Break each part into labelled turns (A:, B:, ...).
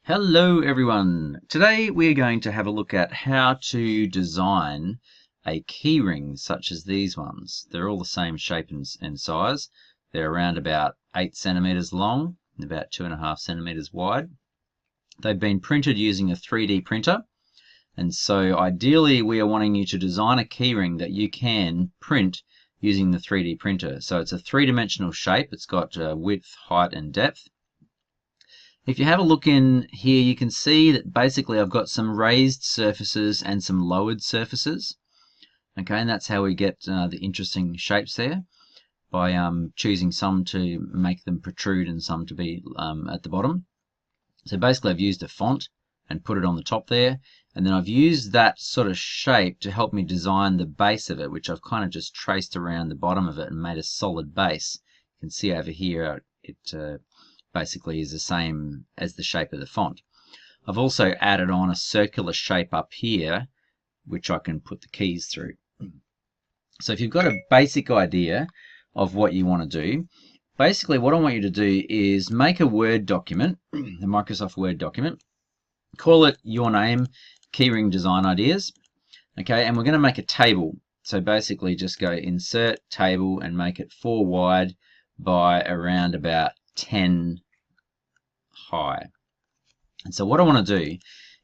A: Hello everyone! Today we're going to have a look at how to design a keyring such as these ones. They're all the same shape and size. They're around about 8 centimeters long and about 2.5 centimeters wide. They've been printed using a 3D printer, and so ideally we are wanting you to design a keyring that you can print using the 3D printer. So it's a three-dimensional shape. It's got width, height and depth. If you have a look in here, you can see that basically I've got some raised surfaces and some lowered surfaces. Okay, and that's how we get the interesting shapes there, by choosing some to make them protrude and some to be at the bottom. So basically I've used a font and put it on the top there, and then I've used that sort of shape to help me design the base of it, which I've kind of just traced around the bottom of it and made a solid base. You can see over here it basically is the same as the shape of the font. I've also added on a circular shape up here which I can put the keys through. So if you've got a basic idea of what you want to do, basically what I want you to do is make a Word document, a Microsoft Word document, call it your name, Keyring Design Ideas, okay, and we're going to make a table. So basically just go insert table and make it 4 wide by around about 10 high. And so what I want to do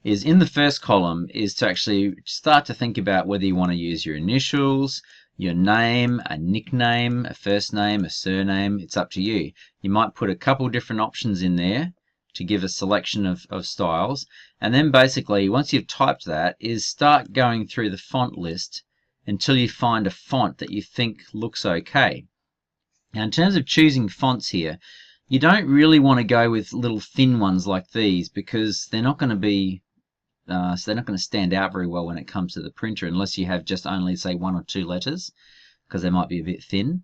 A: is, in the first column, is to actually start to think about whether you want to use your initials, your name, a nickname, a first name, a surname. It's up to you. You might put a couple different options in there to give a selection of styles, and then basically once you've typed that, is start going through the font list until you find a font that you think looks okay. Now in terms of choosing fonts here, you don't really want to go with little thin ones like these, because they're not going to be so they're not going to stand out very well when it comes to the printer, unless you have just only, say, 1 or 2 letters, because they might be a bit thin.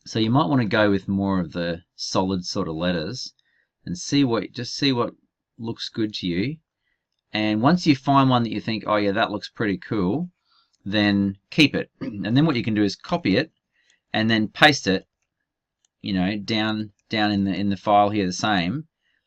A: So you might want to go with more of the solid sort of letters and see what looks good to you. And once you find one that you think, oh yeah, that looks pretty cool, then keep it. And then what you can do is copy it and then paste it, you know, down in the file here the same.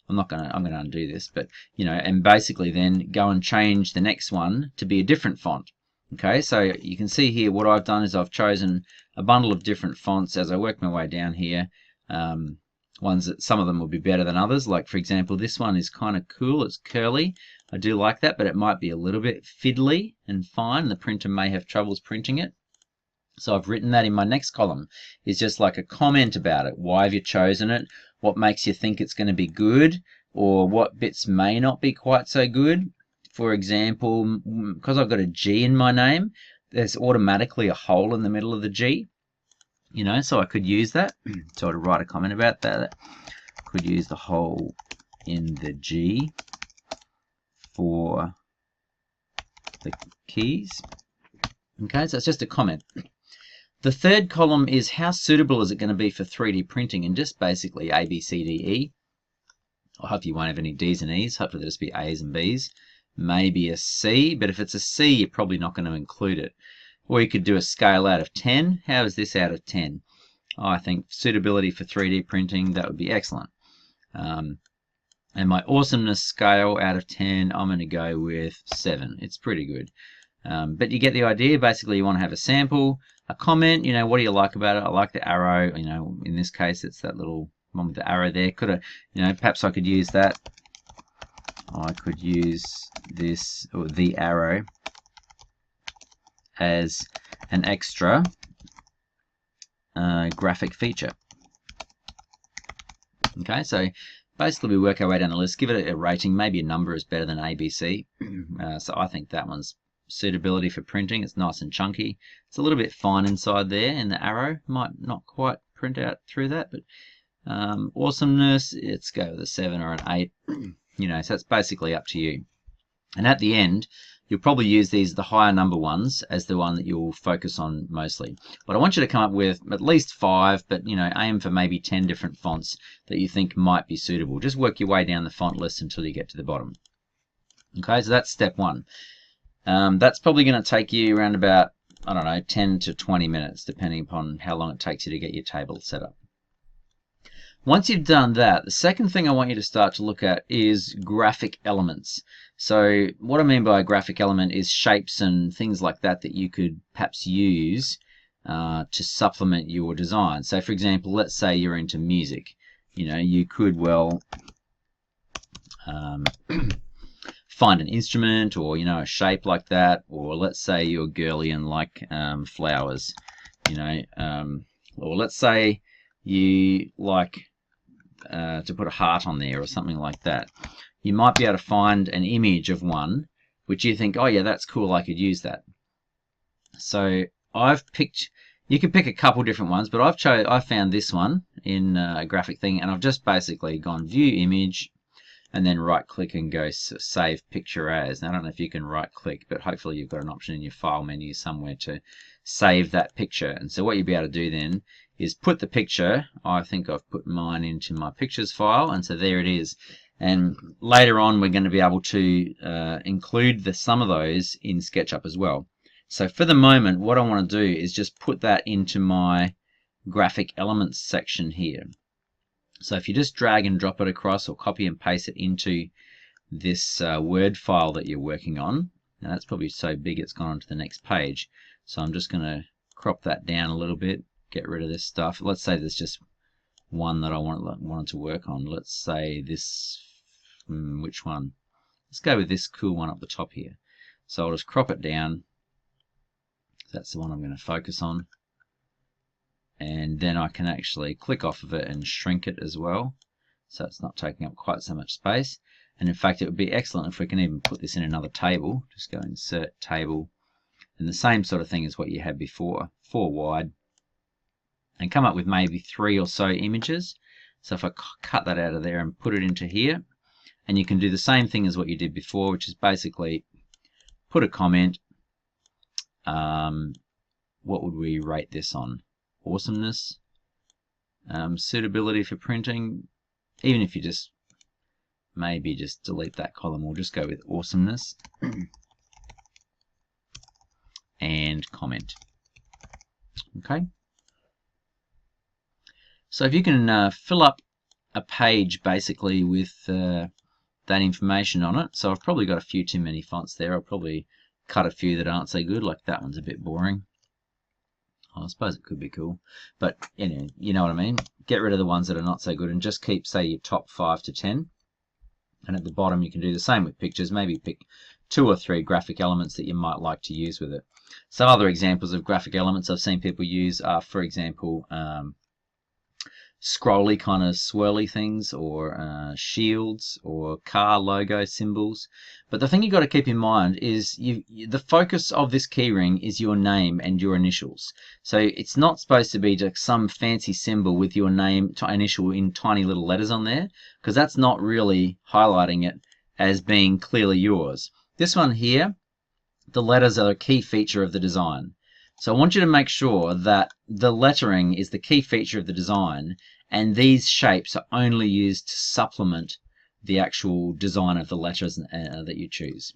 A: I'm going to undo this, but you know, and basically then go and change the next one to be a different font. Okay, so you can see here what I've done is I've chosen a bundle of different fonts as I work my way down here. Ones that some of them will be better than others. Like for example, this one is kind of cool. It's curly. I do like that, but it might be a little bit fiddly and fine. The printer may have troubles printing it. So I've written that in my next column. It's just like a comment about it. Why have you chosen it? What makes you think it's going to be good? Or what bits may not be quite so good? For example, because I've got a G in my name, there's automatically a hole in the middle of the G. You know, so I could use that. So I'd write a comment about that. Could use the hole in the G for the keys. Okay, so it's just a comment. The third column is how suitable is it going to be for 3D printing, and just basically A, B, C, D, E. I hope you won't have any D's and E's. Hopefully there'll just be A's and B's. Maybe a C, but if it's a C, you're probably not going to include it. Or you could do a scale out of 10. How is this out of 10? Oh, I think suitability for 3D printing, that would be excellent. And my awesomeness scale out of 10, I'm going to go with 7. It's pretty good. But you get the idea. Basically, you want to have a sample, a comment. You know, what do you like about it? I like the arrow. You know, in this case, it's that little one with the arrow there. Could have, you know, perhaps I could use that. I could use this, or the arrow, as an extra graphic feature. Okay, so basically we work our way down the list, give it a rating. Maybe a number is better than ABC. So I think that one's suitability for printing. It's nice and chunky. It's a little bit fine inside there, and the arrow might not quite print out through that, but awesomeness, let's go with a 7 or an 8. You know, so it's basically up to you. And at the end, you'll probably use the higher number ones as the one that you'll focus on mostly. But I want you to come up with at least 5, but you know, aim for maybe 10 different fonts that you think might be suitable. Just work your way down the font list until you get to the bottom. Okay, so that's step 1. That's probably going to take you around about, I don't know, 10 to 20 minutes, depending upon how long it takes you to get your table set up. Once you've done that, the second thing I want you to start to look at is graphic elements. So what I mean by a graphic element is shapes and things like that that you could perhaps use to supplement your design. So for example, let's say you're into music. You could, well, find an instrument, or a shape like that, or let's say you're girly and like flowers, or let's say you like to put a heart on there or something like that. You might be able to find an image of one which you think, oh yeah, that's cool, I could use that. So you can pick a couple different ones, but I found this one in a graphic thing, and I've just basically gone view image and then right click and go save picture as. Now I don't know if you can right click, but hopefully you've got an option in your file menu somewhere to save that picture. And so what you'll be able to do then is put the picture, I think I've put mine into my pictures file, and so there it is. And later on we're going to be able to include some of those in SketchUp as well. So for the moment, what I want to do is just put that into my graphic elements section here. So if you just drag and drop it across, or copy and paste it into this Word file that you're working on, now that's probably so big it's gone on to the next page. So I'm just going to crop that down a little bit, get rid of this stuff. Let's say there's just one that I wanted to work on. Let's say this, which one? Let's go with this cool one up the top here. So I'll just crop it down. That's the one I'm going to focus on. And then I can actually click off of it and shrink it as well, so it's not taking up quite so much space. And in fact, it would be excellent if we can even put this in another table. Just go insert table, and the same sort of thing as what you had before, 4 wide, and come up with maybe 3 or so images. So if I cut that out of there and put it into here, and you can do the same thing as what you did before, which is basically put a comment. What would we rate this on? Awesomeness, suitability for printing. Even if you just maybe just delete that column, we'll just go with awesomeness and comment. Okay, so if you can fill up a page basically with that information on it. So I've probably got a few too many fonts there. I'll probably cut a few that aren't so good, like that one's a bit boring. I suppose it could be cool, but you know what I mean. Get rid of the ones that are not so good and just keep, say, your top 5 to 10. And at the bottom you can do the same with pictures. Maybe pick 2 or 3 graphic elements that you might like to use with it. Some other examples of graphic elements I've seen people use are, for example, scrolly kind of swirly things, or shields, or car logo symbols. But the thing you've got to keep in mind is the focus of this keyring is your name and your initials. So it's not supposed to be just some fancy symbol with your name initial in tiny little letters on there, because that's not really highlighting it as being clearly yours. This one here, the letters are a key feature of the design. So I want you to make sure that the lettering is the key feature of the design, and these shapes are only used to supplement the actual design of the letters that you choose.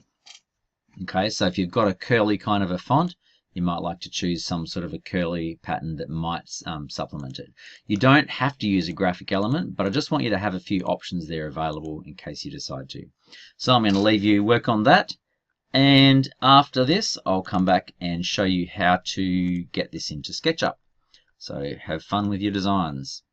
A: Okay, so if you've got a curly kind of a font, you might like to choose some sort of a curly pattern that might supplement it. You don't have to use a graphic element, but I just want you to have a few options there available in case you decide to. So I'm going to leave you work on that. And after this, I'll come back and show you how to get this into SketchUp. So have fun with your designs.